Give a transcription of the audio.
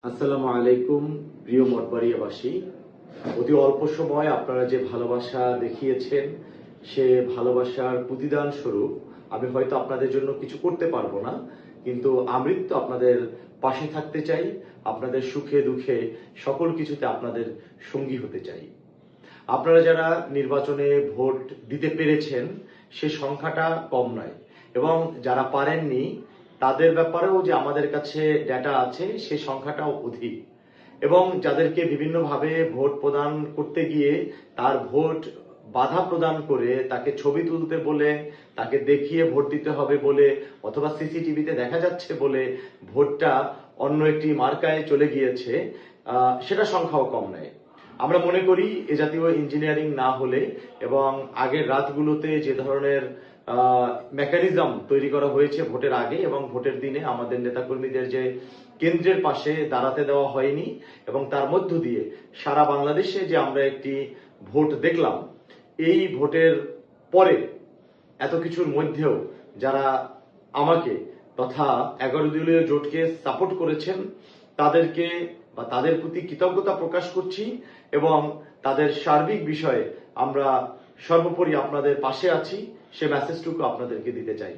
আসসালামু আলাইকুম প্রিয় মঠবাড়িয়াবাসী। অতি অল্প সময় আপনারা যে ভালোবাসা দেখিয়েছেন, সে ভালোবাসার প্রতিদান স্বরূপ আমি হয়তো আপনাদের জন্য কিছু করতে পারবো না, কিন্তু আমৃত্যু আপনাদের পাশে থাকতে চাই। আপনাদের সুখে দুঃখে সকল কিছুতে আপনাদের সঙ্গী হতে চাই। আপনারা যারা নির্বাচনে ভোট দিতে পেরেছেন, সে সংখ্যাটা কম নয়, এবং যারা পারেননি তাদের ব্যাপারেও যে আমাদের কাছে ডেটা আছে, সে সংখ্যাটাও অধিক। এবং যাদেরকে বিভিন্নভাবে ভোট প্রদান করতে গিয়ে তার ভোট বাধা প্রদান করে, তাকে ছবি তুলতে বলে, তাকে দেখিয়ে ভোট দিতে হবে বলে, অথবা সিসিটিভিতে দেখা যাচ্ছে বলে ভোটটা অন্য একটি মার্কায় চলে গিয়েছে, সেটা সংখ্যাও কম নয়। আমরা মনে করি এ জাতীয় ইঞ্জিনিয়ারিং না হলে এবং আগের রাতগুলোতে যে ধরনের মেকানিজম তৈরি করা হয়েছে ভোটের আগে এবং ভোটের দিনে আমাদের নেতাকর্মীদের যে কেন্দ্রের পাশে দাঁড়াতে দেওয়া হয়নি, এবং তার মধ্য দিয়ে সারা বাংলাদেশে যে আমরা একটি ভোট দেখলাম, এই ভোটের পরে এত কিছুর মধ্যেও যারা আমাকে তথা 11 দলীয় জোটকে সাপোর্ট করেছেন, তাদেরকে বা তাদের প্রতি কৃতজ্ঞতা প্রকাশ করছি, এবং তাদের সার্বিক বিষয়ে আমরা সর্বোপরি আপনাদের পাশে আছি, সে মেসেজটুকু আপনাদেরকে দিতে চাই।